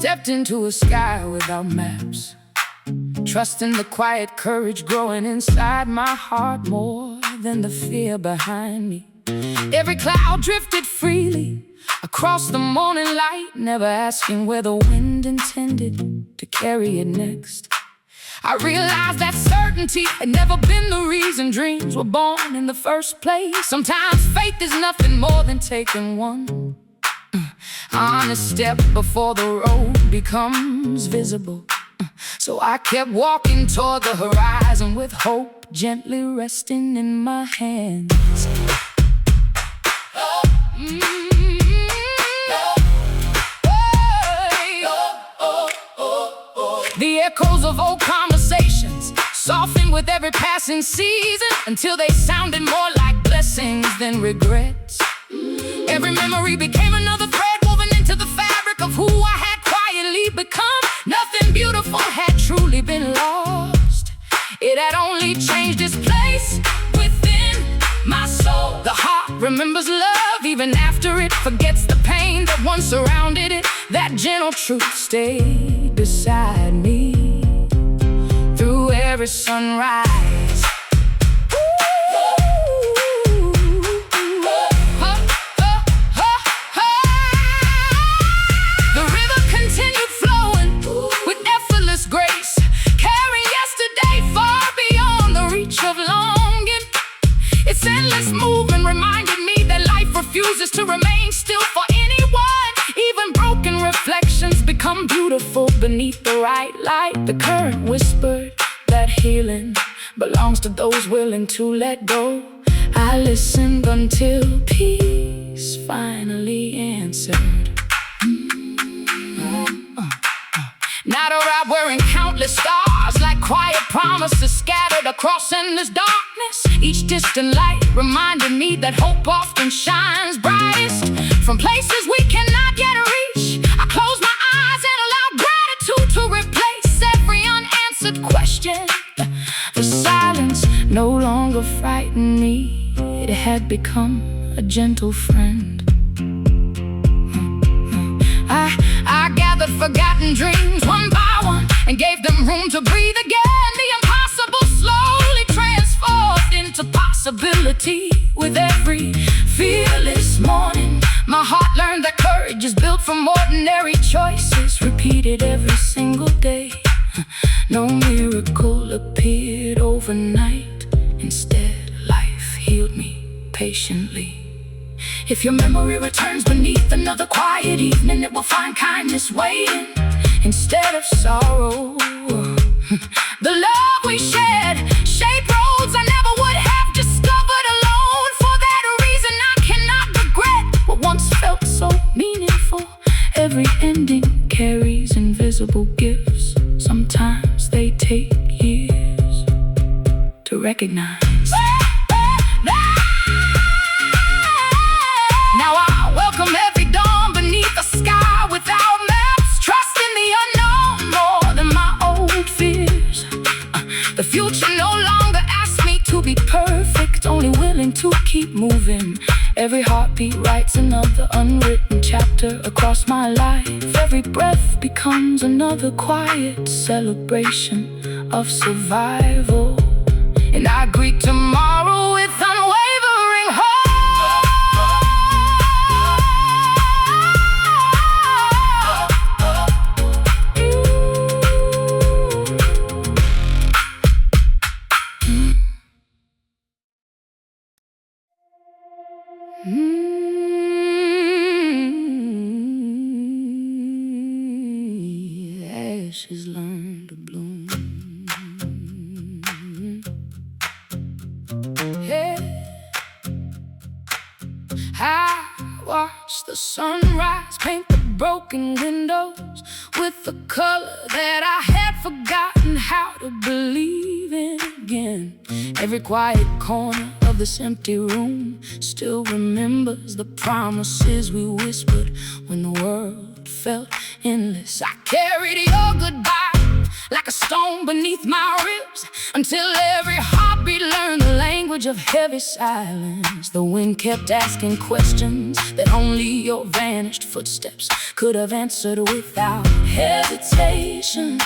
stepped into a sky without maps, trusting the quiet courage growing inside my heart more than the fear behind me. Every cloud drifted freely across the morning light, never asking where the wind intended to carry it next. I realized that certainty had never been the reason dreams were born in the first place. Sometimes faith is nothing more than taking one honest step before the road becomes visible. So I kept walking toward the horizon with hope gently resting in my hands. The echoes of old conversations softened with every passing season, until they sounded more like blessings than regrets. Every memory became another thread woven into the fabric of who I had quietly become. Nothing beautiful had truly been lost. It had only changed its place within my soul. The heart remembers love even after it forgets the pain that once surrounded it. That gentle truth stayed beside me through every sunrise. The river continued flowing with effortless grace, carrying yesterday far beyond the reach of longing. Its endless movement reminded me that life refuses to remain still for anyone. Even broken reflections become beautiful beneath the right light. The current whispered that healing belongs to those willing to let go. I listened until peace finally answered. Not a rap wearing countless stars, like quiet promises scattered across endless darkness. Each distant light reminded me that hope often shines brightest from places we cannot yet reach. I closed my eyes and allowed gratitude to replace every unanswered question. The silence no longer frightened me, it had become a gentle friend. I gathered forgotten dreams one by one and gave them room to breathe again. The impossible slowly transformed into possibility. With every fearless morning, my heart learned that courage is built from ordinary choices, repeated every single day. No miracle appeared overnight. Instead, life healed me patiently. If your memory returns beneath another quiet evening, it will find kindness waiting instead of sorrow. The love we shared shaped roads I never would have discovered alone. For that reason, I cannot regret what once felt so meaningful. Every ending carries invisible gifts. Sometimes they take years to recognize. Now I welcome every dawn beneath a sky without maps, trusting the unknown more than my old fears. The future no longer asks me to be perfect, only willing to keep moving. Every heartbeat writes another unwritten chapter across my life. Every breath becomes another quiet celebration of survival. And I greet tomorrow with unwavering hope. Ashes learn to bloom. Yeah. I watch the sunrise paint the broken windows with the color that I had forgotten how to believe in again. Every quiet corner of this empty room still remembers the promises we whispered when the world felt endless. I carried your goodbye like a stone beneath my ribs until every heartbeat learned the language language of heavy silence. The wind kept asking questions that only your vanished footsteps could have answered without hesitation.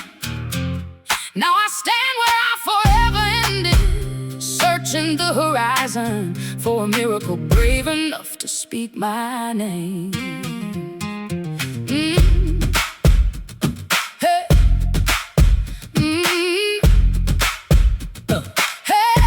Now I stand where I forever ended, searching the horizon for a miracle brave enough to speak my name. Hey. Hey.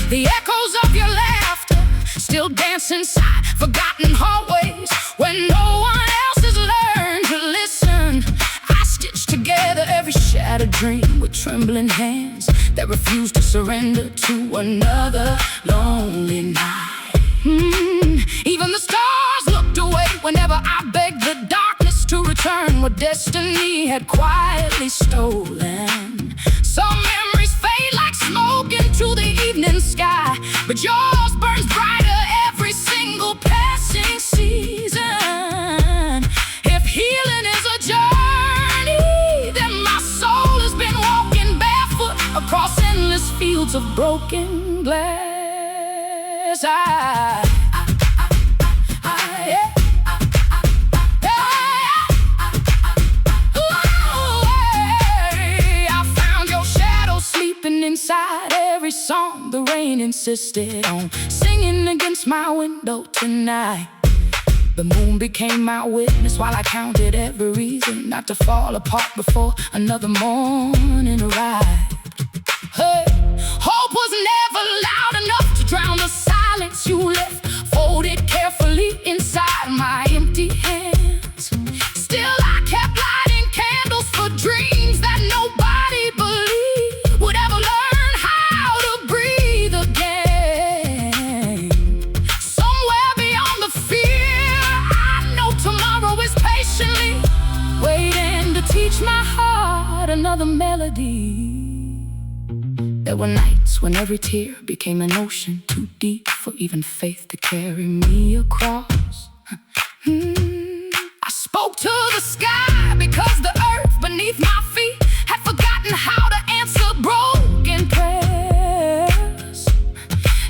The echoes of your laughter still dance inside forgotten hallways when no one else has learned to listen. I stitch together every shattered dream with trembling hands that refuse to surrender to another lonely night. Even the stars looked away whenever I begged the darkness to return what destiny had quietly stolen. Some memories fade like smoke into the evening sky, but yours burns brighter every single passing season. If healing is a journey, then my soul has been walking barefoot across endless fields of broken glass. I found your shadow sleeping inside every song the rain insisted on singing against my window tonight. The moon became my witness while I counted every reason not to fall apart before another morning arrived. Hey, hope was never loud enough to drown the silence you left folded carefully inside my empty hands. Still I kept lighting candles for dreams that nobody believed would ever learn how to breathe again. Somewhere beyond the fear, I know tomorrow is patiently waiting to teach my heart another melody. There were nights when every tear became an ocean too deep for even faith to carry me across. I spoke to the sky because the earth beneath my feet had forgotten how to answer broken prayers.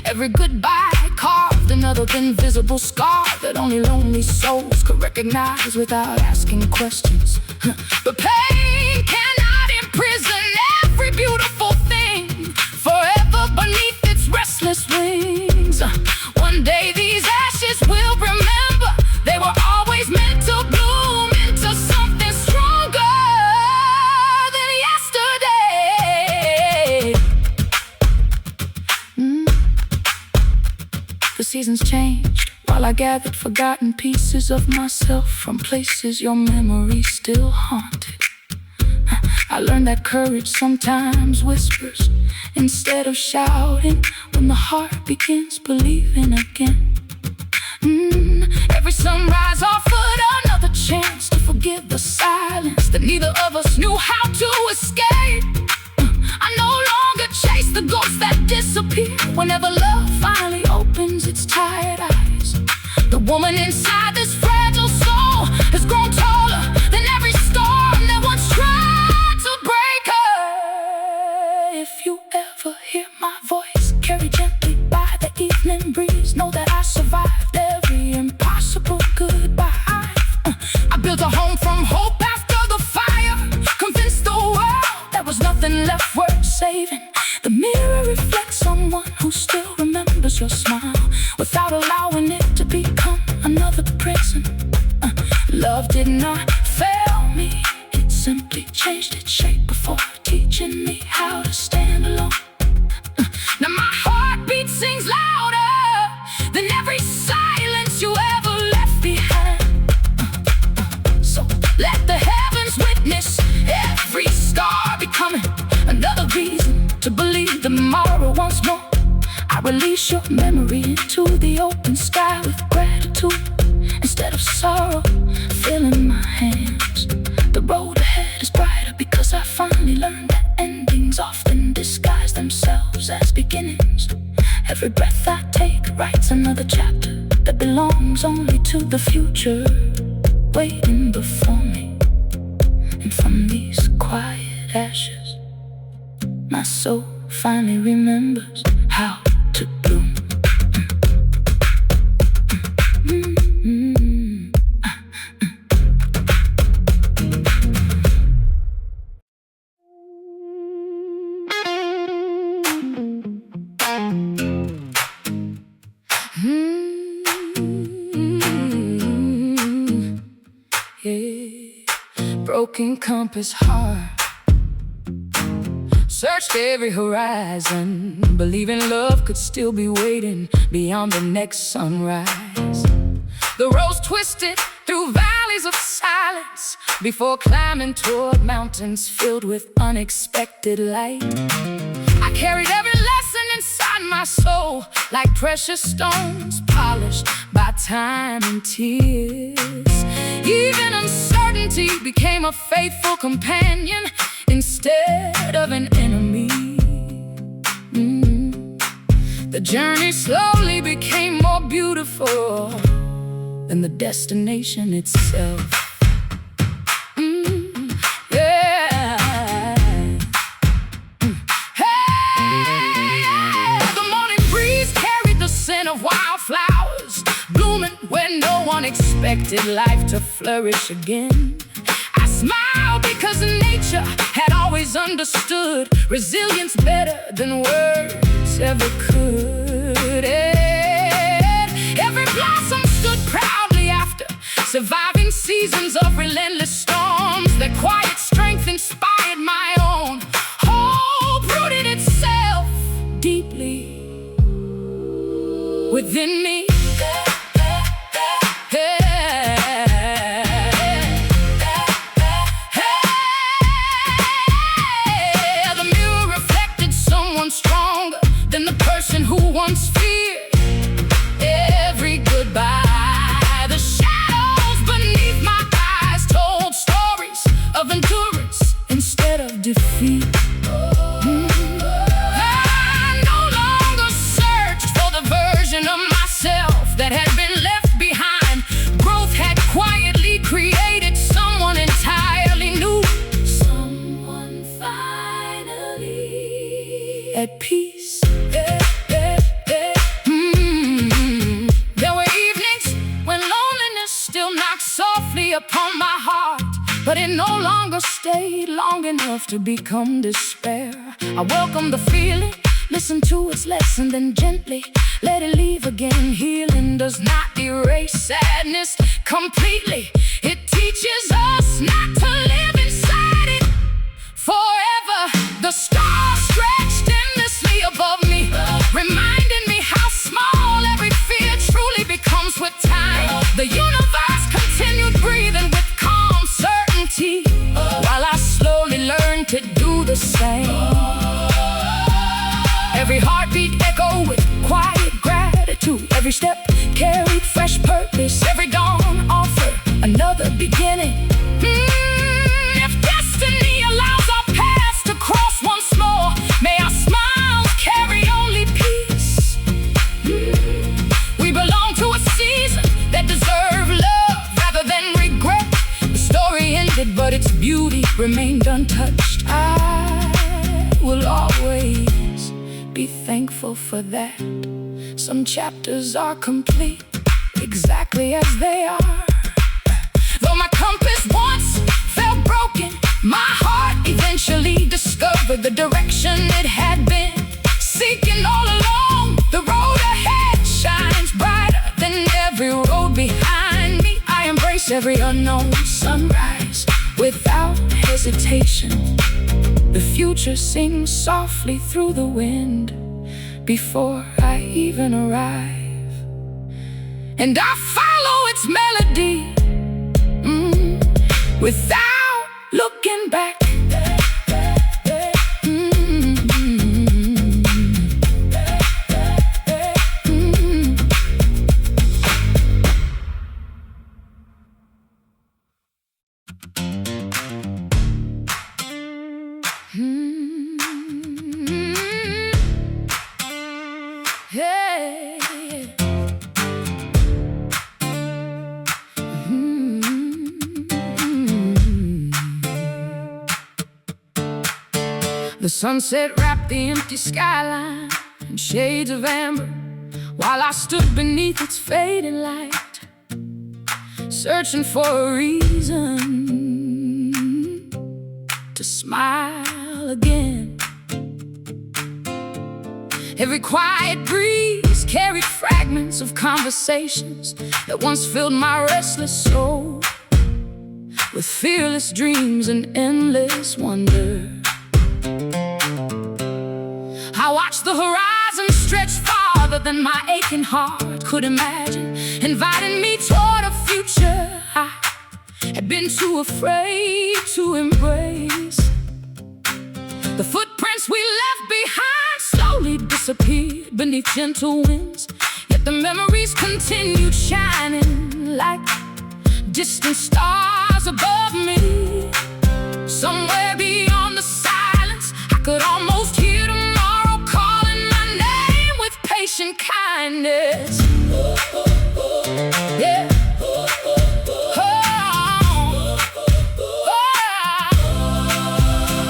Every goodbye carved another invisible scar that only lonely souls could recognize without asking questions. But pain cannot imprison every beautiful thing forever beneath its restless wings. One day these ashes will remember they were always meant to bloom into something stronger than yesterday. The seasons changed while I gathered forgotten pieces of myself from places your memory still haunted. I learned that courage sometimes whispers instead of shouting when the heart begins believing again. Every sunrise offered another chance to forgive the silence that neither of us knew how to escape. I no longer chase the ghosts that disappear whenever love finally opens its tired eyes. The woman inside this fragile soul has grown taller than every storm that once tried to break her. If you ever hear my voice carried gently by the evening breeze, know that I survived every impossible goodbye. I built a home from hope after the fire, convinced the world there was nothing left worth saving. The mirror reflects someone who still remembers your smile without allowing it to become another prison. Love did not fail me, it simply changed its shape before teaching me how to stand alone. Now my heartbeat sings louder than every silence you ever left behind. So let the heavens witness every star becoming another reason to believe tomorrow once more. I release your memory into the open sky with gratitude instead of sorrow filling my hands. The road ahead is brighter because I finally learned that endings often disguise themselves as beginnings. Every breath I take writes another chapter that belongs only to the future waiting before me. And from these quiet ashes, my soul finally remembers how broken compass hard. Searched every horizon, believing love could still be waiting beyond the next sunrise. The roads twisted through valleys of silence before climbing toward mountains filled with unexpected light. I carried every lesson inside my soul like precious stones polished by time and tears. Even uncertainty became a faithful companion instead of an enemy. The journey slowly became more beautiful than the destination itself. The morning breeze carried the scent of wildflowers, blooming when no one expected life to flourish again. I smiled because nature had always understood resilience better than words ever could. And every blossom stood proudly after surviving seasons of relentless storms. Their quiet strength inspired my own. Hope rooted itself deeply within me. The mirror reflected someone stronger than the person who once feared every goodbye. The shadows beneath my eyes told stories of endurance instead of defeat. I no longer searched for the version of myself that had been left behind. Growth had quietly created someone entirely new. Someone finally at peace. There were evenings when loneliness still knocked softly upon my heart, but it no longer stayed long enough to become despair. I welcomed the feeling, listened to its lesson, then gently let it leave again. Healing does not erase sadness completely. It teaches us not to live inside it forever. The stars stretched endlessly above me, reminding me how small every fear truly becomes with time. The universe continued breathing with calm certainty, while I slowly learned to do the same. Every heartbeat echoed with quiet gratitude. Every step carried fresh purpose. Every dawn offered another beginning. If destiny allows our paths to cross once more, may our smiles carry only peace. We belong to a season that deserves love rather than regret. The story ended, but its beauty remained untouched. I will always be thankful for that. Some chapters are complete exactly as they are. Though my compass once felt broken, my heart eventually discovered the direction it had been seeking all along. The road ahead shines brighter than every road behind me. I embrace every unknown sunrise without hesitation. The future sings softly through the wind before I even arrive, and I follow its melody without looking back. The sunset wrapped the empty skyline in shades of amber, while I stood beneath its fading light, searching for a reason to smile again. Every quiet breeze carried fragments of conversations that once filled my restless soul with fearless dreams and endless wonder. I watched the horizon stretch farther than my aching heart could imagine, inviting me toward a future I had been too afraid to embrace. The footprints we left behind slowly disappeared beneath gentle winds, yet the memories continued shining like distant stars above me. Somewhere beyond the silence, I could almost hear tomorrow calling my name with patient kindness. Yeah.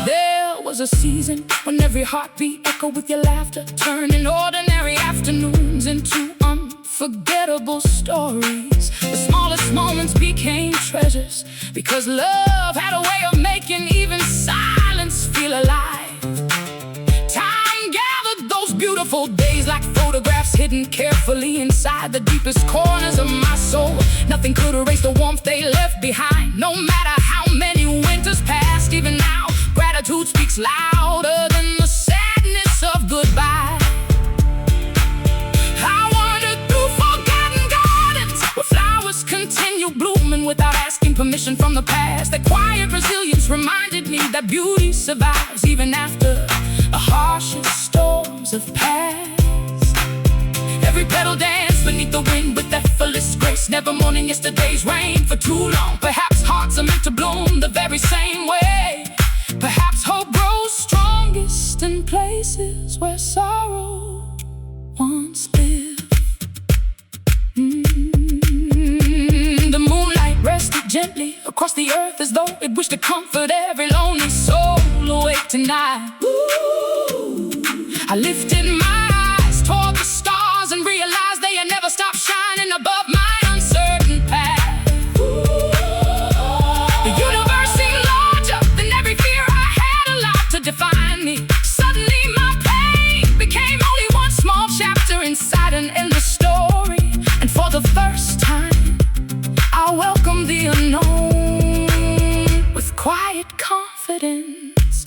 There was a season when every heartbeat echoed with your laughter, turning ordinary afternoons into unforgettable stories. The smallest moments became treasures, because love had a way of making even silence feel alive. Time gathered those beautiful days like photographs hidden carefully inside the deepest corners of my soul. Nothing could erase the warmth they left behind, no matter how many winters passed. Even now, gratitude speaks louder than the sadness of goodbye. Continue blooming without asking permission from the past. That quiet resilience reminded me that beauty survives even after the harshest storms have passed. Every petal danced beneath the wind with effortless grace, never mourning yesterday's rain for too long. Perhaps hearts are meant to bloom the very same way. Perhaps hope grows strongest in places where sorrow once lived. Rested gently across the earth as though it wished to comfort every lonely soul awake tonight. Ooh. I lifted my eyes toward the stars and realized they had never stopped shining above my uncertain path. Ooh. The universe seemed larger than every fear I had allowed to define me. Suddenly my pain became only one small chapter inside an endless story. And for the first time, I welcome the unknown with quiet confidence.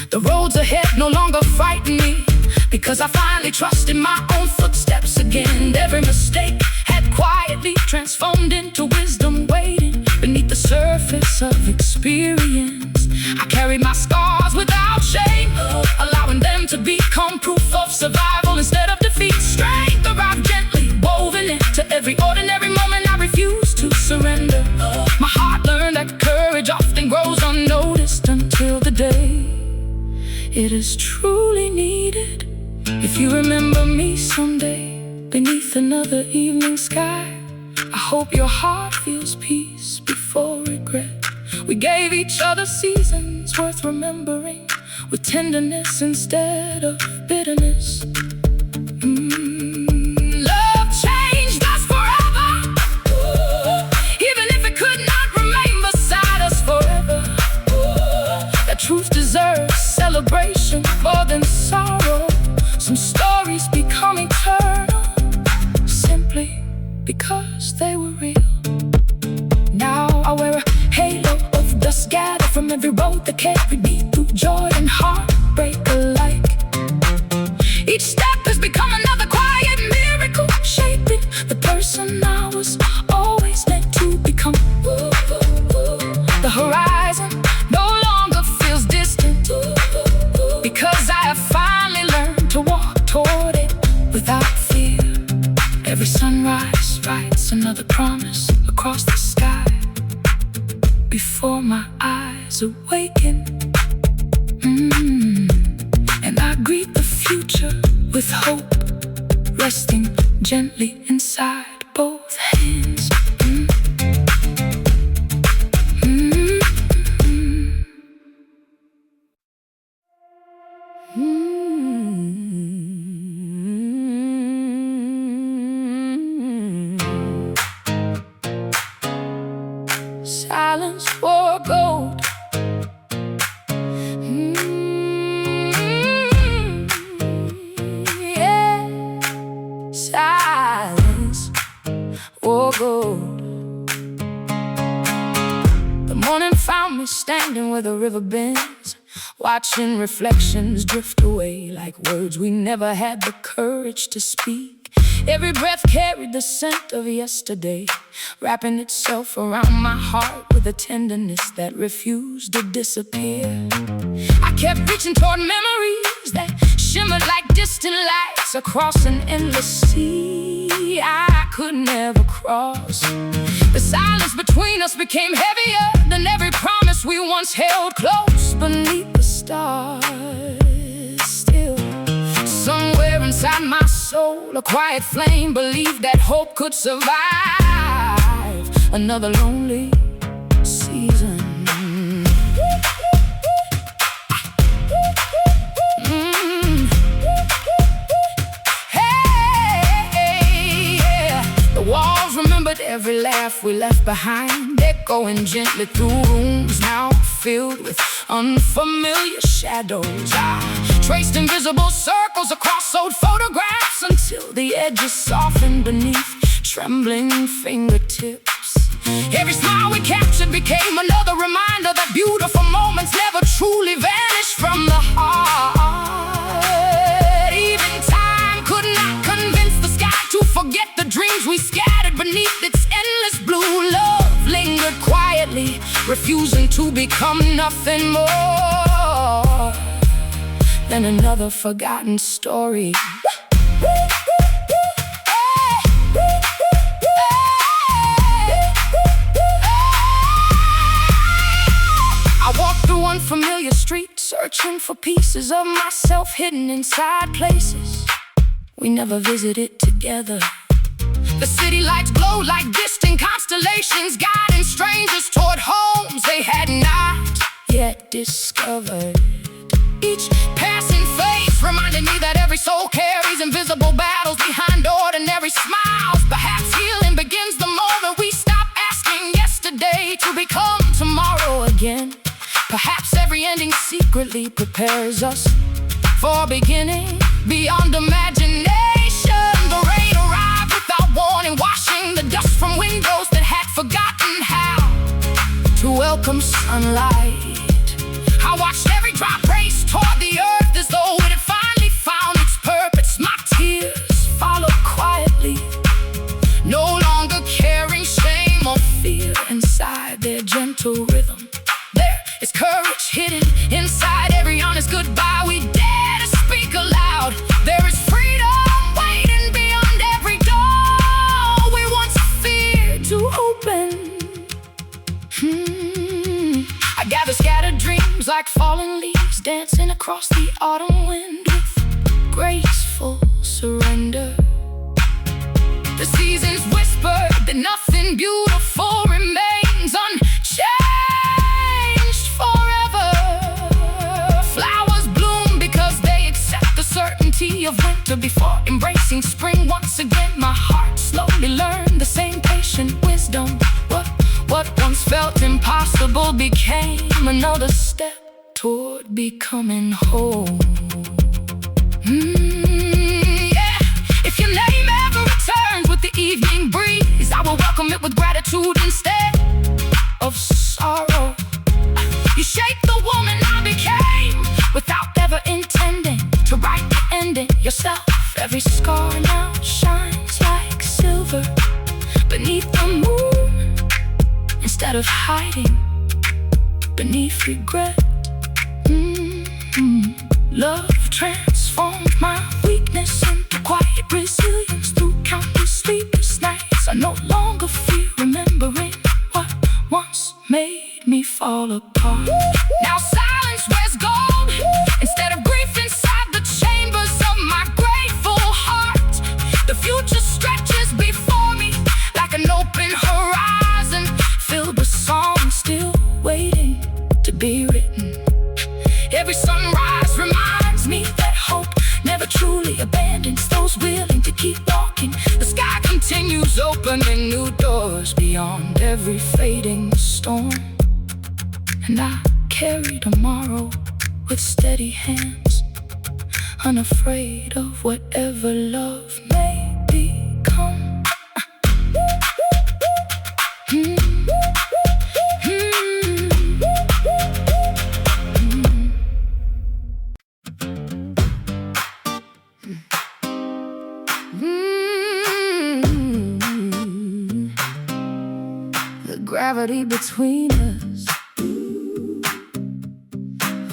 The roads ahead no longer frighten me, because I finally trusted my own footsteps again. Every mistake had quietly transformed into wisdom waiting beneath the surface of experience. I carried my scars without shame, allowing them to become proof of survival instead of defeat. Strength arrived gently, woven into every ordinary moment. I refused to surrender. My heart learned that courage often grows unnoticed until the day it is truly needed. If you remember me someday beneath another evening sky, I hope your heart feels peace before regret. We gave each other seasons worth remembering, with tenderness instead of bitterness. Love changed us forever, even if it could not remain beside us forever. That truth deserves celebration more than sorrow. Some stories become eternal simply because they were real. Now I wear a halo of dust gathered from every road that carried me through joy and heartbreak alike. Each step has become another quiet miracle, shaping the person I was always meant to become. The horizon no longer feels distant, because I have finally learned to walk toward it without fear. Every sunrise writes another promise across the sky before my eyes awaken. And I greet the future with hope, resting gently inside both hands. Silence for gold. Yeah. Silence for gold. me standing where the river bends, watching reflections drift away like words we never had the courage to speak. Every breath carried the scent of yesterday, wrapping itself around my heart with a tenderness that refused to disappear. I kept reaching toward memories that shimmered like distant lights across an endless sea I could never cross. The silence between us became heavier than every promise we once held close beneath the stars. Still, somewhere inside my soul, a quiet flame believed that hope could survive another lonely season. Every laugh we left behind, echoing gently through rooms now filled with unfamiliar shadows. I traced invisible circles across old photographs until the edges softened beneath trembling fingertips. Every smile we captured became another reminder that beautiful moments never truly vanish from the heart. Even time could not convince the sky to forget the dreams we scattered beneath its endless blue. Love lingered quietly, refusing to become nothing more than another forgotten story. I walked through unfamiliar streets, searching for pieces of myself hidden inside places we never visited together. The city lights glowed like distant constellations, guiding strangers toward homes they had not yet discovered. Each passing face reminded me that every soul carries invisible battles behind ordinary smiles. Perhaps healing begins the moment we stop asking yesterday to become tomorrow again. Perhaps every ending secretly prepares us for a beginning beyond imagination. The rain arrived without warning, washing the dust from windows that had forgotten how to welcome sunlight. I watched every drop race toward the earth as though it had finally found its purpose. My tears followed quietly, no longer carrying shame or fear inside their gentle rhythm. There is courage hidden inside every honest goodbye we dare to speak aloud. There is freedom waiting beyond every door we once feared to open. I gather scattered dreams like fallen leaves, dancing across the autumn wind with graceful surrender. The seasons whispered that nothing beautiful remains unchanged forever. Flowers bloom because they accept the certainty of winter before embracing spring once again. My heart slowly learned the same patient wisdom. What once felt impossible became another step toward becoming whole. Yeah. If your name ever returns with the evening breeze, I will welcome it with gratitude instead of sorrow. You shape the woman I became without ever intending to write the ending yourself. Every scar now shines like silver beneath the moon, instead of hiding beneath regret. Love transformed my weakness into quiet resilience. Through countless sleepless nights, I no longer fear remembering what once made me fall apart. Now silence wears gold instead of grief inside the chambers of my grateful heart. The future stretches before me like an open horizon, filled with songs still waiting to be written. Every sunrise reminds me that hope never truly abandons those willing to keep walking. The sky continues opening new doors beyond every fading storm, and I carry tomorrow with steady hands, unafraid of whatever love may become. The gravity between us.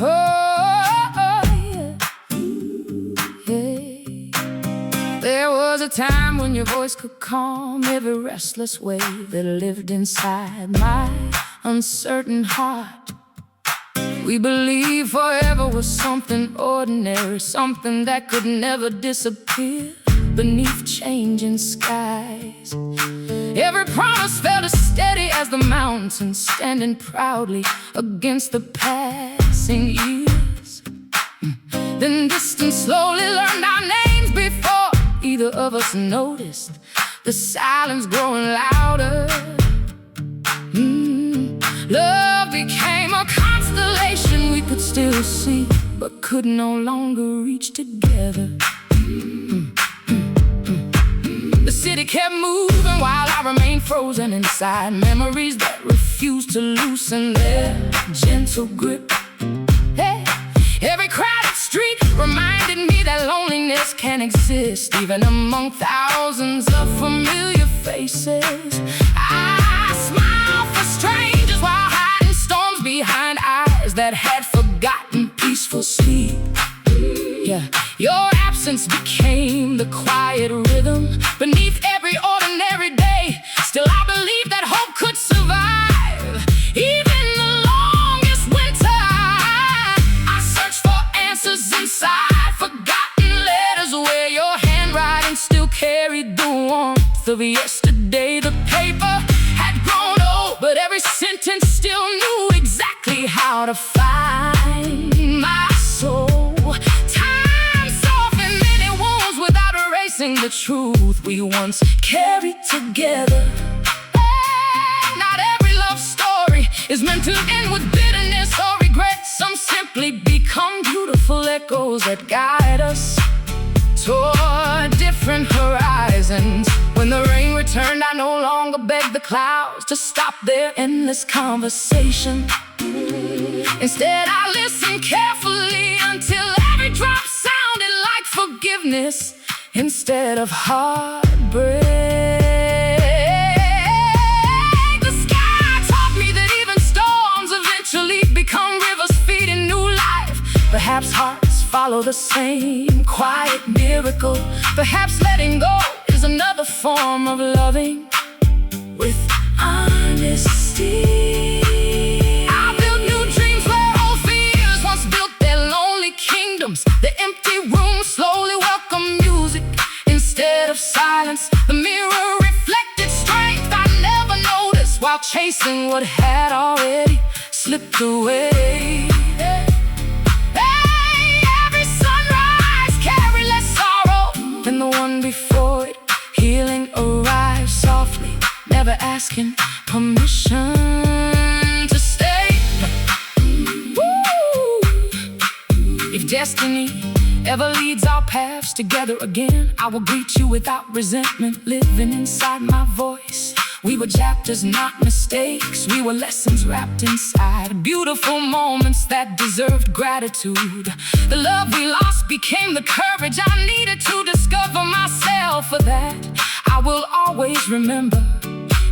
Oh, yeah. There was a time when your voice could calm every restless wave that lived inside my uncertain heart. We believed forever was something ordinary, something that could never disappear beneath changing skies. Every promise felt as steady as the mountains, standing proudly against the passing years. Then distance slowly learned our names before either of us noticed, the silence growing louder. Love became a constellation we could still see, but could no longer reach together. The city kept moving while I remained frozen inside, memories that refused to loosen their gentle grip. Hey, every crowded street reminded me that loneliness can exist even among thousands of familiar faces. I smile for strangers while hiding storms behind eyes that had forgotten peaceful sleep. Yeah, your absence became the quiet rhythm beneath every ordinary day. Still I believe that hope could survive even the longest winter. I searched for answers inside forgotten letters where your handwriting still carried the warmth of yesterday. The paper had grown old, but every sentence still knew exactly how to find my soul. The truth we once carried together. Not every love story is meant to end with bitterness or regret. Some simply become beautiful echoes that guide us toward different horizons. When the rain returned, I no longer begged the clouds to stop their endless conversation. Instead, I listened carefully until every drop sounded like forgiveness instead of heartbreak. The sky taught me that even storms eventually become rivers feeding new life. Perhaps hearts follow the same quiet miracle. Perhaps letting go is another form of loving with honesty. I built new dreams where old fears once built their lonely kingdoms. The empty room slowly welcomed music instead of silence. The mirror reflected strength I never noticed while chasing what had already slipped away. Hey, every sunrise carried less sorrow than the one before it. Healing arrived softly, never asking permission to stay. Woo! If destiny ever leads our paths together again, I will greet you without resentment, living inside my voice. We were chapters, not mistakes. We were lessons wrapped inside beautiful moments that deserved gratitude. The love we lost became the courage I needed to discover myself. For that, I will always remember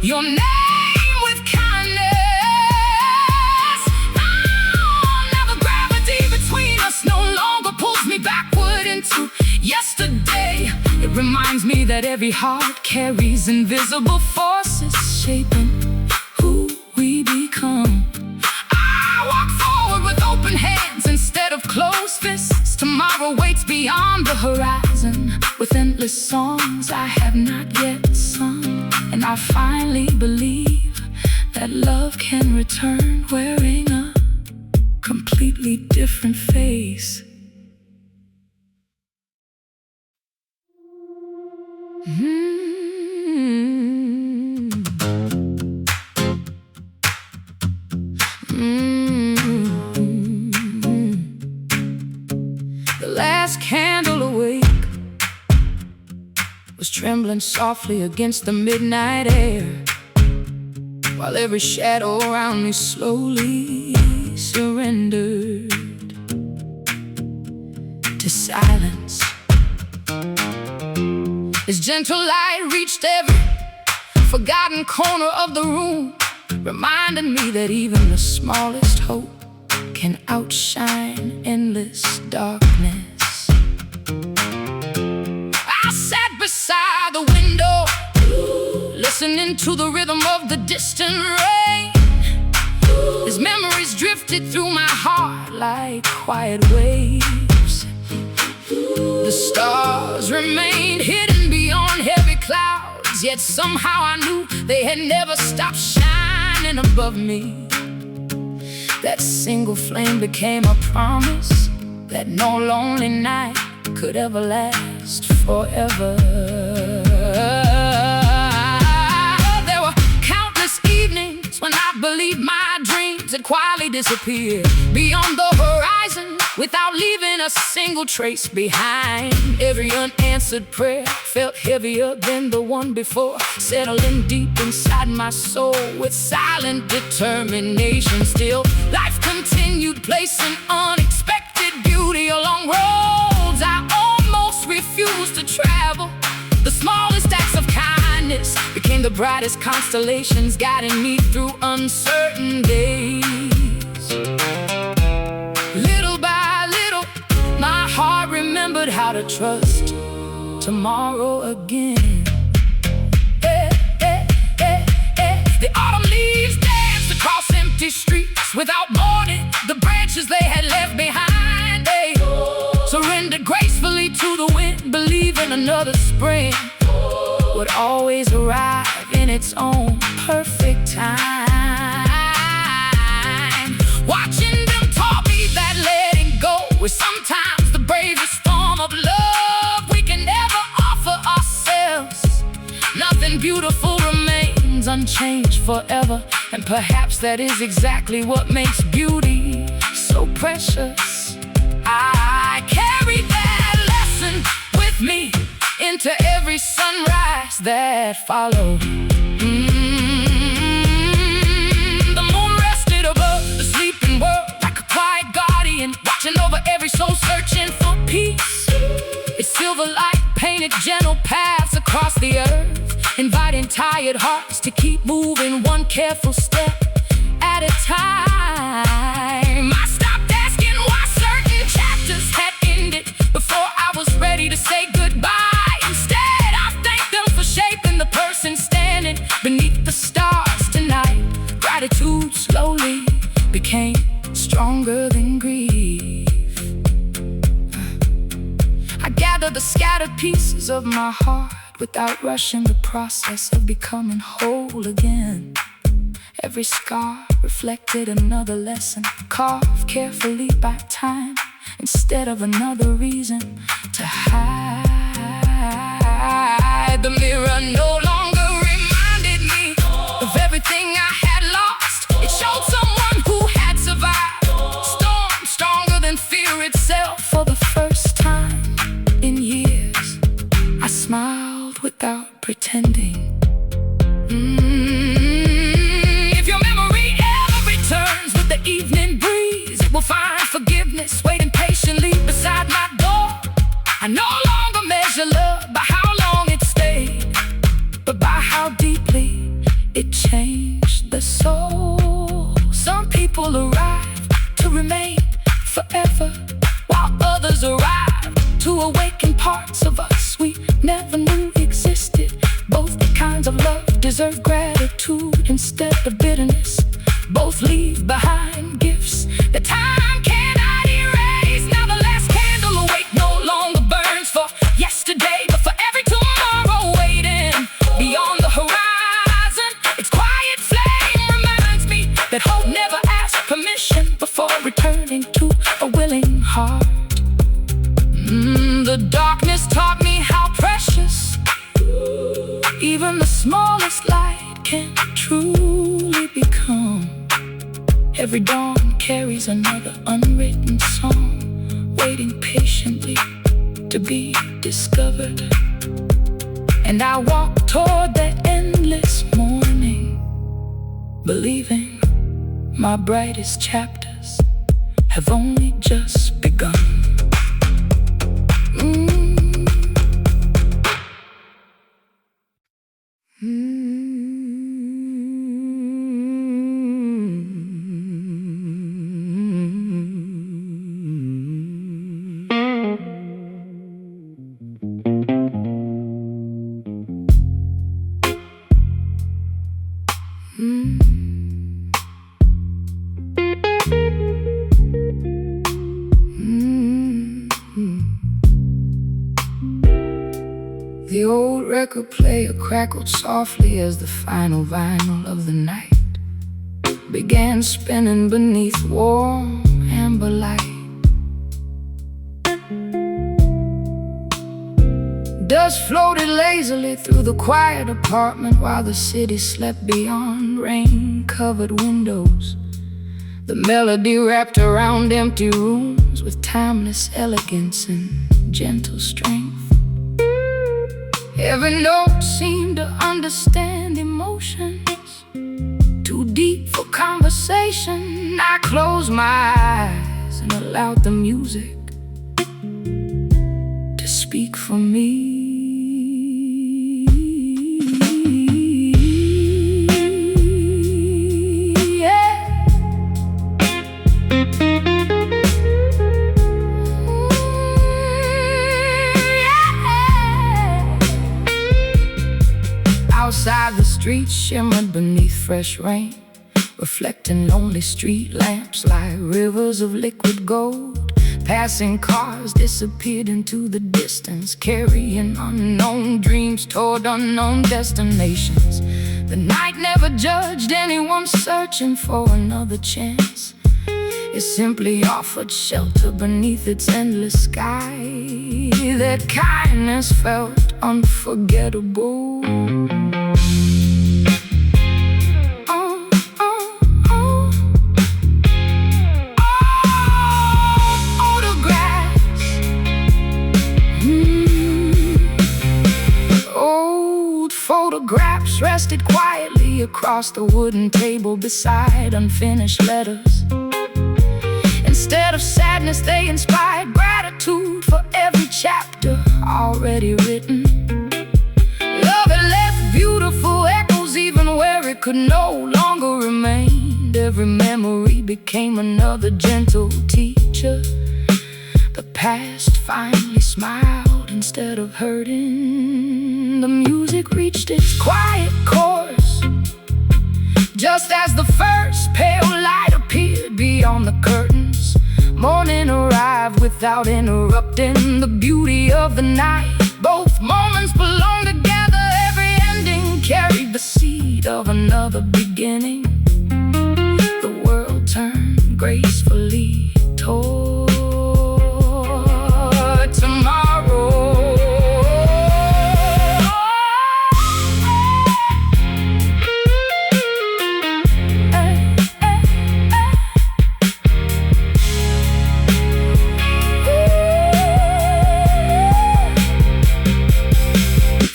your name with kindness. Now the gravity between us no longer pulls me backward into yesterday. It reminds me that every heart carries invisible forces shaping who we become. I walk forward with open hands instead of closed fists. Tomorrow waits beyond the horizon with endless songs I have not yet sung. And I finally believe that love can return wearing a completely different face. The last candle awake was trembling softly against the midnight air, while every shadow around me slowly surrendered to silence. His gentle light reached every forgotten corner of the room, reminding me that even the smallest hope can outshine endless darkness. I sat beside the window, listening to the rhythm of the distant rain. His memories drifted through my heart like quiet waves. The stars remained hidden beyond heavy clouds, yet somehow I knew they had never stopped shining above me. That single flame became a promise that no lonely night could ever last forever. There were countless evenings when I believed my dreams had quietly disappeared beyond the horizon without leaving a single trace behind. Every unanswered prayer felt heavier than the one before, settling deep inside my soul with silent determination. Still, life continued, placing unexpected beauty along roads I almost refused to travel. The smallest acts of kindness became the brightest constellations, guiding me through uncertain days. Little by little, my heart remembered how to trust tomorrow again. The autumn leaves danced across empty streets without warning. The branches they had left behind, they surrendered gracefully to the wind, believing another spring would always arrive in its own perfect time. Watching them taught me that letting go is sometimes the bravest form of love we can ever offer ourselves. Nothing beautiful remains unchanged forever, and perhaps that is exactly what makes beauty so precious. I carry that lesson with me into every sunrise that followed. The moon rested above the sleeping world like a quiet guardian, watching over every soul searching for peace. Its silver light painted gentle paths across the earth, inviting tired hearts to keep moving one careful step at a time. I stopped asking why certain chapters had ended before I was ready to say goodbye. Instead, I thanked them for shaping the person standing beneath the stars tonight. Gratitude slowly became stronger than grief. I gathered the scattered pieces of my heart without rushing the process of becoming whole again. Every scar reflected another lesson, carved carefully by time instead of another reason to hide. The mirror no longer reminded me of everything I had lost. It showed someone who had survived storms stronger than fear itself. For the first time in years, I smiled without pretending. If your memory ever returns with the evening breeze, it will find forgiveness waiting patiently beside my door. I no longer measure love by how long it stayed, but by how deeply it changed the soul. Some people arrive to remain forever, while others arrive to awaken parts of us we never knew existed. Both kinds of love deserve gratitude instead of bitterness. Both leave behind gifts that time cannot erase. Now the last candle awake no longer burns for yesterday, but for every tomorrow waiting beyond the horizon. Its quiet flame reminds me that hope never asks permission before returning to a willing heart. The darkness taught me how precious even the smallest light can truly become. Every dawn carries another unwritten song, waiting patiently to be discovered. And I walk toward that endless morning, believing my brightest chapters have only just begun. The old record player crackled softly as the final vinyl of the night began spinning beneath warm amber light. Dust floated lazily through the quiet apartment while the city slept beyond rain-covered windows. The melody wrapped around empty rooms with timeless elegance and gentle strength. Every note seemed to understand emotions too deep for conversation. I closed my eyes and allowed the music to speak for me. Outside, the streets shimmered beneath fresh rain, reflecting lonely street lamps like rivers of liquid gold. Passing cars disappeared into the distance, carrying unknown dreams toward unknown destinations. The night never judged anyone searching for another chance. It simply offered shelter beneath its endless sky. That kindness felt unforgettable. Photographs rested quietly across the wooden table beside unfinished letters. Instead of sadness, they inspired gratitude for every chapter already written. Love had left beautiful echoes even where it could no longer remain. Every memory became another gentle teacher. The past finally smiled instead of hurting. The music reached its quiet course just as the first pale light appeared beyond the curtains. Morning arrived without interrupting the beauty of the night. Both moments belonged together. Every ending carried the seed of another beginning. The world turned gracefully toward tomorrow.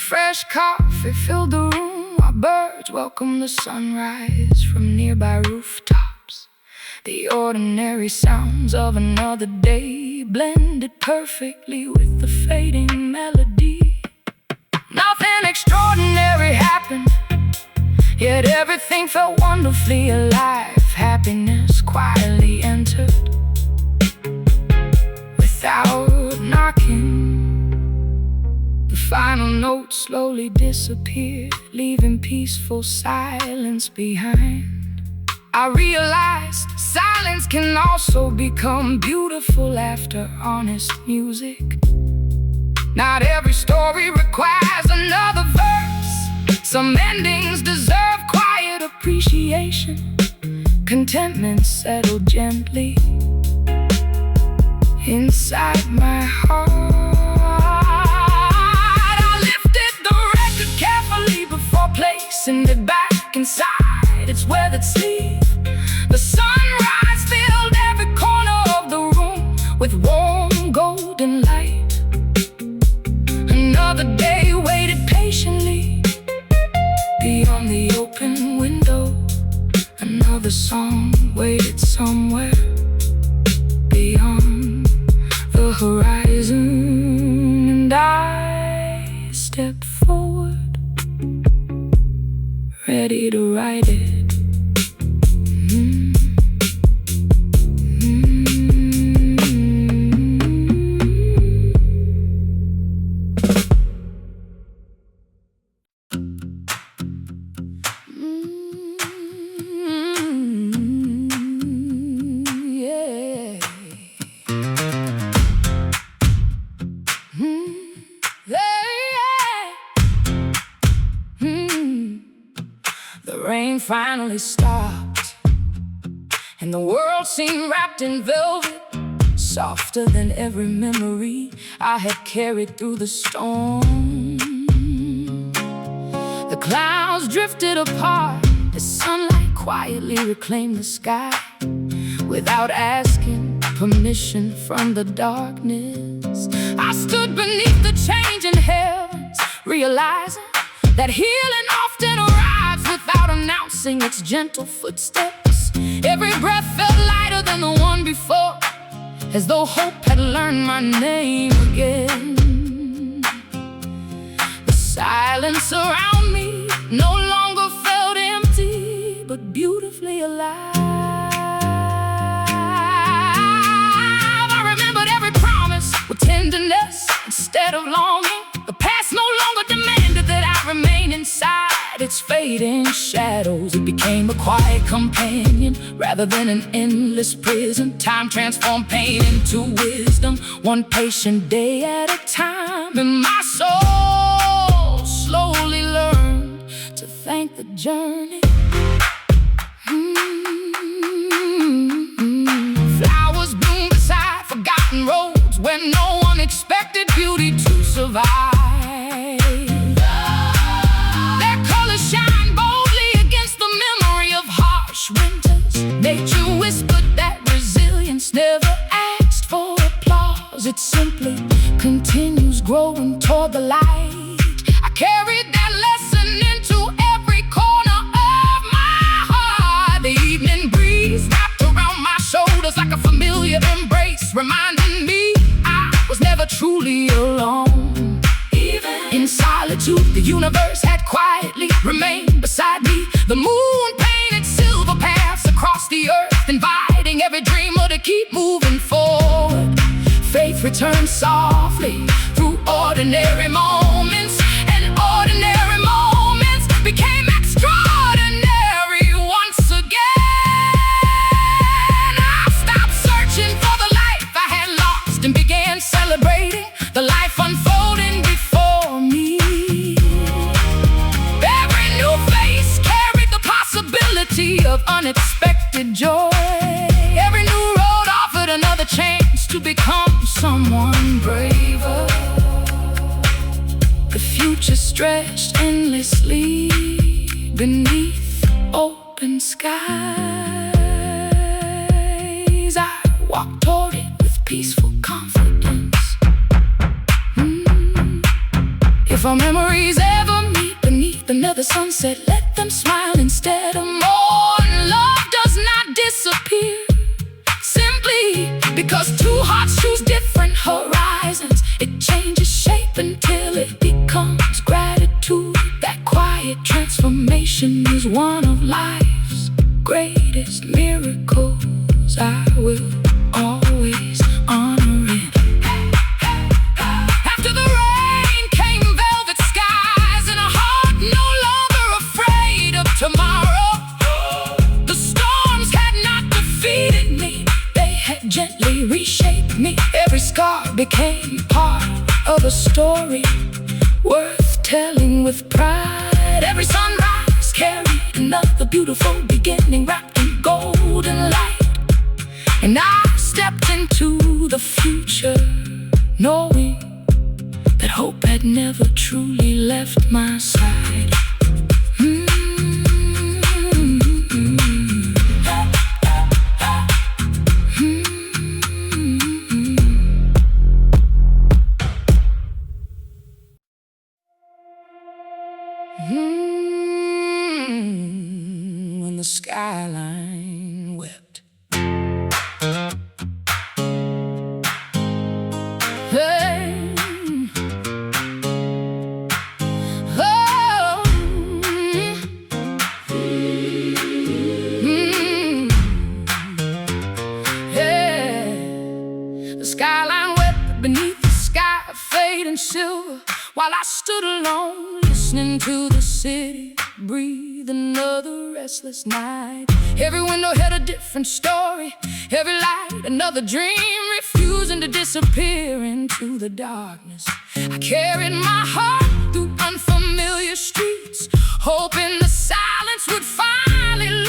Fresh coffee filled the room while birds welcomed the sunrise from nearby rooftops. The ordinary sounds of another day blended perfectly with the fading melody. Nothing extraordinary happened, yet everything felt wonderfully alive. Happiness quietly entered without knocking. The final note slowly disappeared, leaving peaceful silence behind. I realized silence can also become beautiful after honest music. Not every story requires another verse. Some endings deserve quiet appreciation. Contentment settled gently inside my heart. I lifted the record carefully before placing it back inside its weathered sleeve. The sunrise filled every corner of the room with warm golden light. Another day waited patiently beyond the open window. Another song waited somewhere beyond the horizon. And I stepped forward, ready to write it. finally stopped, and the world seemed wrapped in velvet, softer than every memory I had carried through the storm. The clouds drifted apart as sunlight quietly reclaimed the sky, without asking permission from the darkness. I stood beneath the changing heavens, realizing that healing often arrives without announcing its gentle footsteps. Every breath felt lighter than the one before, as though hope had learned my name again. The silence around me no longer felt empty, but beautifully alive. I remembered every promise with tenderness instead of longing. The past no longer demanded that I remain inside its fading shadows. It became a quiet companion rather than an endless prison. Time transformed pain into wisdom, one patient day at a time. And my soul slowly learned to thank the journey. Flowers bloom beside forgotten roads where no one expected beauty to survive. Their colors shine boldly against the memory of harsh winters. Nature whispered that resilience never asked for applause. It simply continues growing toward the light. I carried that lesson into every corner of my heart. The evening breeze wrapped around my shoulders like a familiar embrace, reminding me I was never truly alone. Even in solitude, the universe had quietly remained beside me. The moon painted silver paths across the earth, inviting every dreamer to keep moving forward. Faith returned softly through ordinary moments, and ordinary moments became extraordinary once again. I stopped searching for the life I had lost and began celebrating the life unfolding before me. Every new face carried the possibility of unexpected joy. Every new road offered another chance to become someone braver. The future stretched endlessly beneath open skies. I walked toward it with peaceful confidence. If our memories ever meet beneath another sunset, let them smile instead of mourn. Love does not disappear simply because two hearts choose different horizons. It changes shape until it becomes gratitude. That quiet transformation is one of life's greatest miracles. I will always honor it. After the rain came velvet skies and a heart no longer afraid of tomorrow. The storms had not defeated me, they had gently reshaped me. Every scar became part of a story worth telling with pride. Every sunrise carried another beautiful beginning wrapped in golden light. And I stepped into the future knowing that hope had never truly left my side. When the skyline wept. Hey. Oh. Yeah. The skyline wept beneath the sky of fading silver, while I stood alone, listening to the city breathe another restless night. Every window had a different story, every light another dream, refusing to disappear into the darkness. I carried my heart through unfamiliar streets, hoping the silence would find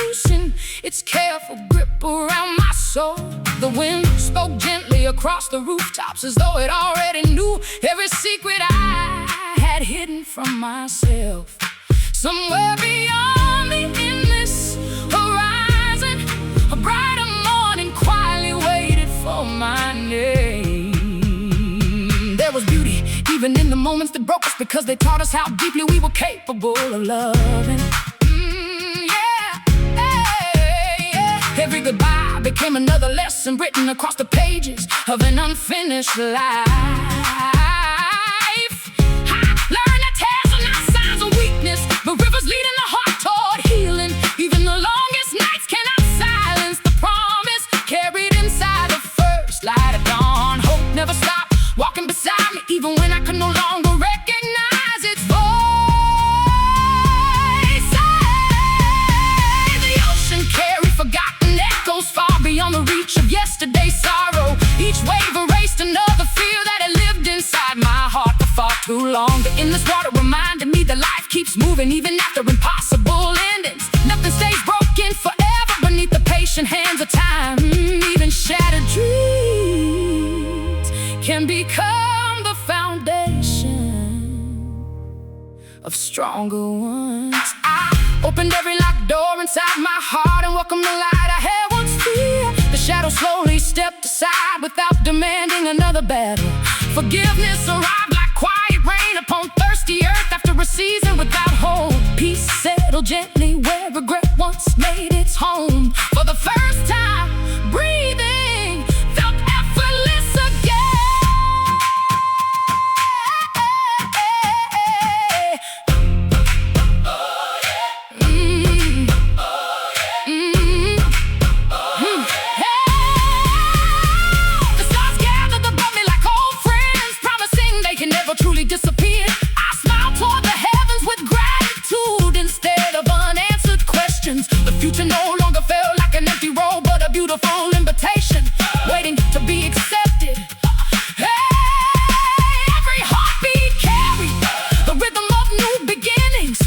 loosen its careful grip around my soul. The wind spoke gently across the rooftops as though it already knew every secret I had hidden from myself. Somewhere beyond the endless horizon, a brighter morning quietly waited for my name. There was beauty even in the moments that broke us, because they taught us how deeply we were capable of loving. Every goodbye became another lesson written across the pages of an unfinished life. I learned that tears are not signs of weakness, but rivers leading the heart toward healing. Even the longest nights cannot silence the promise carried inside the first light of dawn. Hope never stopped walking beside me, even when I could no longer recognize its voice. The ocean carried forgotten echoes far beyond the reach of yesterday's sorrow. Each wave erased another fear that had lived inside my heart for far too long. The endless water reminded me that life keeps moving even after impossible endings. Nothing stays broken forever beneath the patient hands of time. Even shattered dreams can become the foundation of stronger ones. I opened every locked door inside my heart and welcomed the light I had once feared. The shadow slowly stepped aside without demanding another battle. Forgiveness arrived like quiet rain upon thirsty earth after a season without hope. Peace settled gently where regret once made its home. For the first time, breathing felt effortless again. The stars gathered above me like old friends, promising they can never truly disappear. I smiled toward the heavens with gratitude instead of unanswered questions. The future no longer felt like an empty road, but a beautiful invitation waiting to be accepted. Every heartbeat carried the rhythm of new beginnings.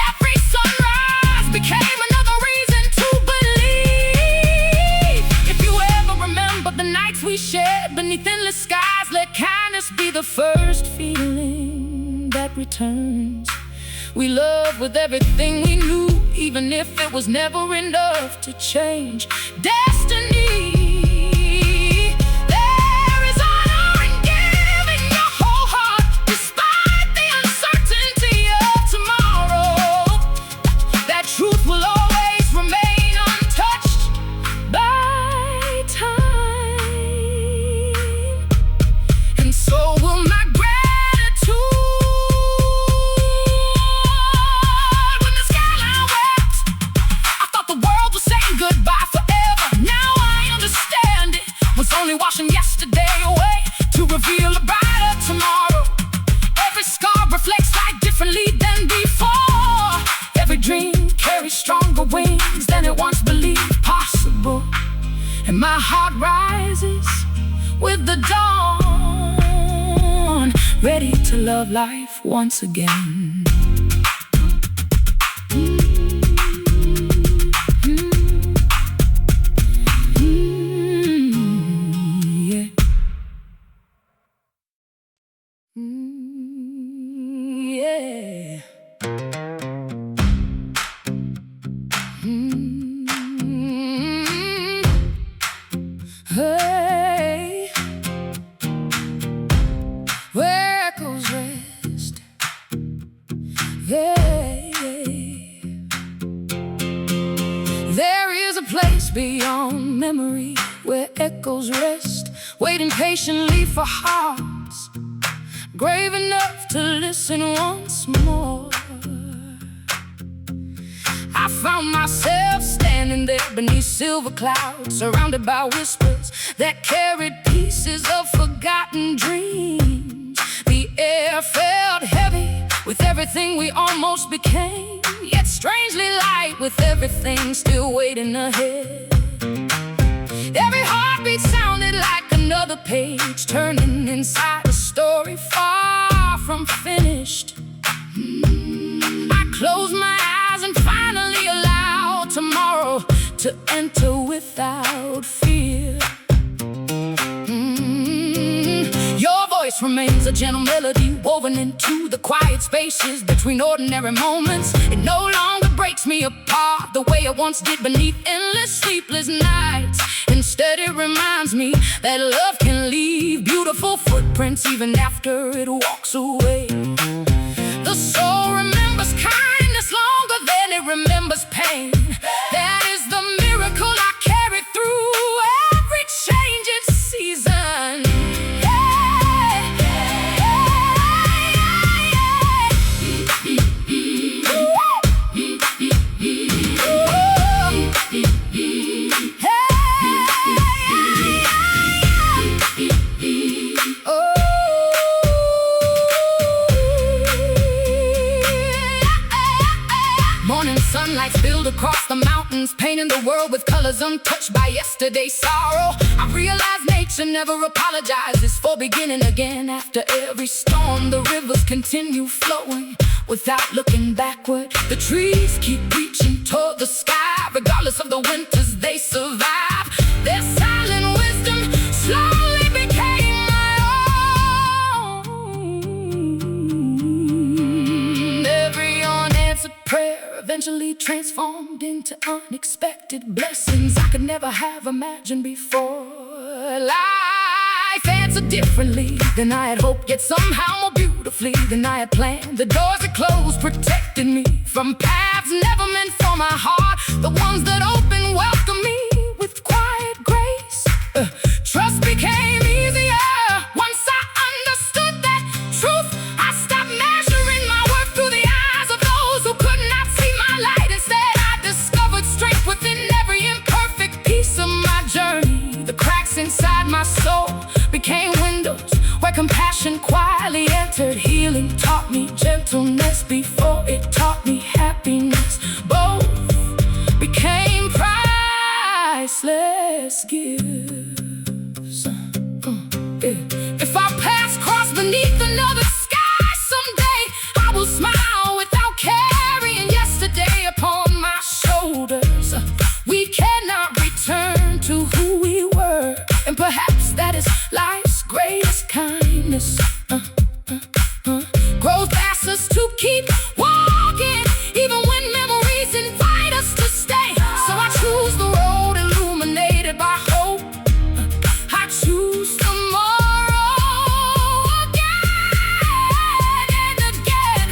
Every sunrise became another reason to believe. If you ever remember the nights we shared beneath endless skies, let kindness be the first feeling that returns. We loved with everything we knew, even if it was never enough to change destiny. There is honor in giving your whole heart, despite the uncertainty of tomorrow. That truth will always remain untouched by time, and so will my gratitude. When the skyline wept, I thought the world was saying goodbye forever. Now I understand it was only washing yesterday away to reveal a brighter tomorrow. Every scar reflects light differently than before. Every dream carries stronger wings than it once believed possible. And my heart rises with the dawn, ready to love life once again. Yeah. Yeah. Hey, where echoes rest. Yeah. There is a place beyond memory where echoes rest, waiting patiently for hearts brave enough to listen once more. I found myself standing there beneath silver clouds, surrounded by whispers that carried pieces of forgotten dreams. The air felt heavy with everything we almost became, yet strangely light with everything still waiting ahead. Every heartbeat sounded like another page turning inside a story far from finished. I closed my eyes and finally allowed tomorrow to enter without fear. Your voice remains a gentle melody woven into the quiet spaces between ordinary moments. It no longer breaks me apart the way it once did beneath endless sleepless nights. Instead, it reminds me that love can leave beautiful footprints even after it walks away. The soul remembers kindness longer than it remembers pain. That is the miracle I carry through every changing season. Morning sunlight spilled across the mountains, painting the world with colors untouched by yesterday's sorrow. I realize nature never apologizes for beginning again. After every storm, the rivers continue flowing without looking backward. The trees keep reaching toward the sky, regardless of the winters they survive. Their silent wisdom slowly became my own. Every unanswered prayer eventually transformed into unexpected blessings I could never have imagined before. Life answered differently than I had hoped, yet somehow more beautifully than I had planned. The doors that closed protected me from paths never meant for my heart. The ones that opened welcomed me with quiet grace. Trust became easier once I understood that truth. I stopped measuring my worth through the eyes of those who could not see my light. Instead, I discovered strength within every imperfect piece of my journey. The cracks inside my soul became windows where compassion quietly entered. Healing taught me gentleness before it taught me happiness. Both became priceless gifts. If our paths cross beneath another sky someday, I will smile without carrying yesterday upon my shoulders. We cannot return to who we were, and perhaps that is life's greatest kindness. Growth asks us to keep walking, even when memories invite us to stay. So I choose the road illuminated by hope. I choose tomorrow again and again.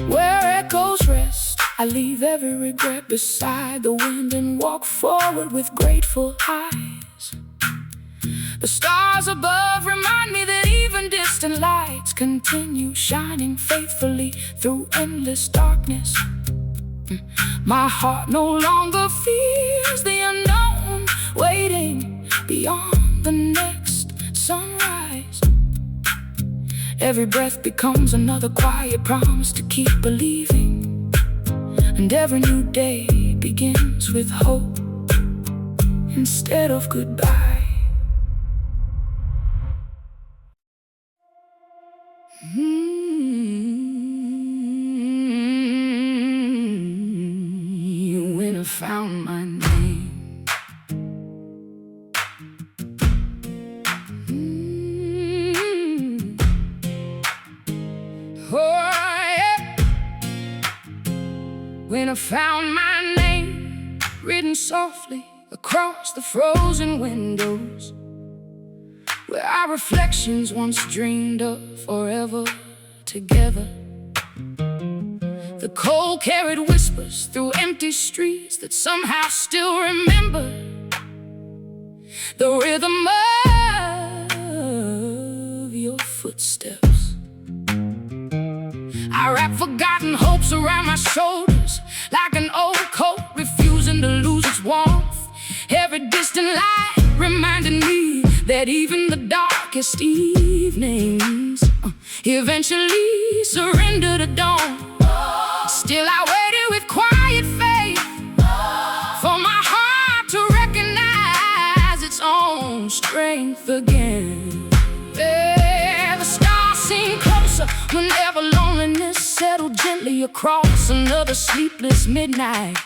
Where echoes rest, I leave every regret beside the wind and walk forward with grateful eyes. The stars above remind me that even distant lights continue shining faithfully through endless darkness. My heart no longer fears the unknown, waiting beyond the next sunrise. Every breath becomes another quiet promise to keep believing, and every new day begins with hope instead of goodbye. When I found my name, when I found my name written softly across the frozen windows, where our reflections once dreamed of forever together. The cold carried whispers through empty streets that somehow still remember the rhythm of your footsteps. I wrap forgotten hopes around my shoulders like an old coat refusing to lose its warmth. Every distant light reminding me that even the darkest evenings eventually surrender to dawn. Still I waited with quiet faith, Whenever loneliness settled gently across another sleepless midnight,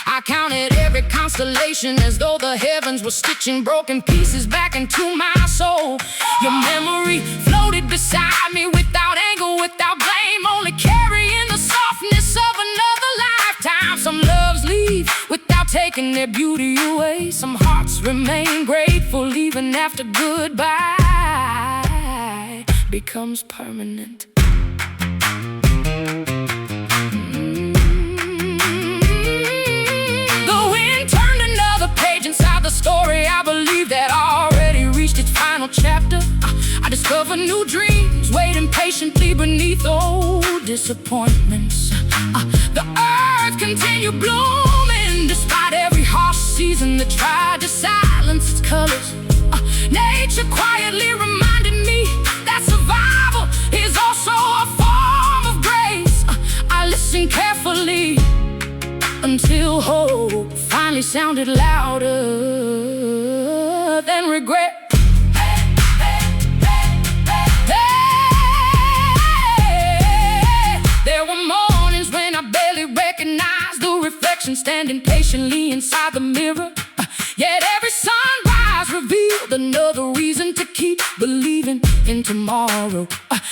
I counted every constellation as though the heavens were stitching broken pieces back into my soul. Your memory floated beside me without anger, without blame, only carrying the softness of another lifetime. Some loves leave without taking their beauty away. Some hearts remain grateful even after goodbye becomes permanent. Story I believe that already reached its final chapter. I discover new dreams waiting patiently beneath old disappointments. The earth continued blooming despite every harsh season that tried to silence its colors. Nature quietly reminded me that survival is also a form of grace. I listened carefully until hope finally sounded louder than regret. There were mornings when I barely recognized the reflection standing patiently inside the mirror. Yet every sunrise revealed another reason to keep believing in tomorrow.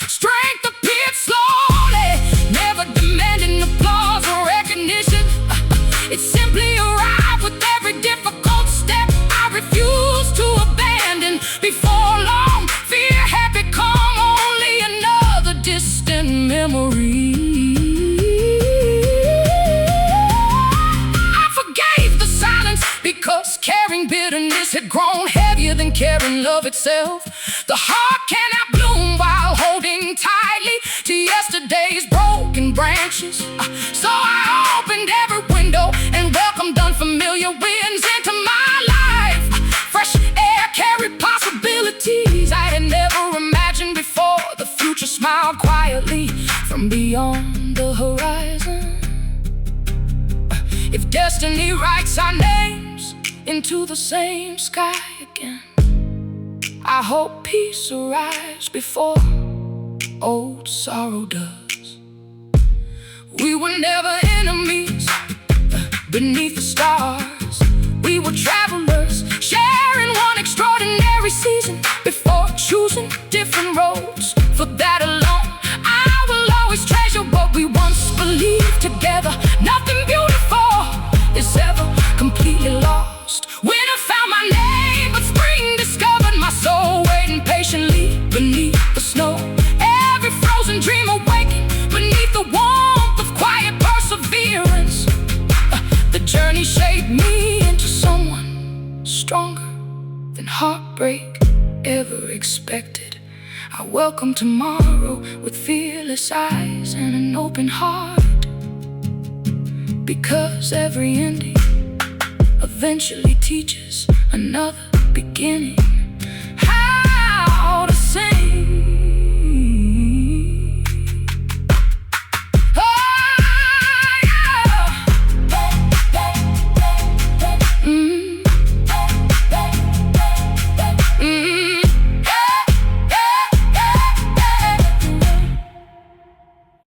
Strength appeared slowly, never demanding applause or recognition. It simply arrived with every difficult step I refused to abandon. Before long, fear had become only another distant memory. I forgave the silence because carrying bitterness had grown heavier than carrying love itself. The heart cannot bloom while holding tightly to yesterday's broken branches. So I opened every window and welcomed unfamiliar winds into my life. Fresh air carried possibilities I had never imagined before. The future smiled quietly from beyond the horizon. If destiny writes our names into the same sky again, I hope peace arrives before old sorrow does. We were never enemies beneath the stars. We were travelers, sharing one extraordinary season before choosing different roads. For that alone, I will always treasure what we once believed together. Nothing beautiful is ever completely lost. Winter found my name, but spring discovered my soul, waiting patiently beneath the snow. Every frozen dream awakened beneath the warmth of quiet perseverance. The journey shaped me into someone stronger than heartbreak ever expected. I welcome tomorrow with fearless eyes and an open heart, because every ending eventually teaches another beginning.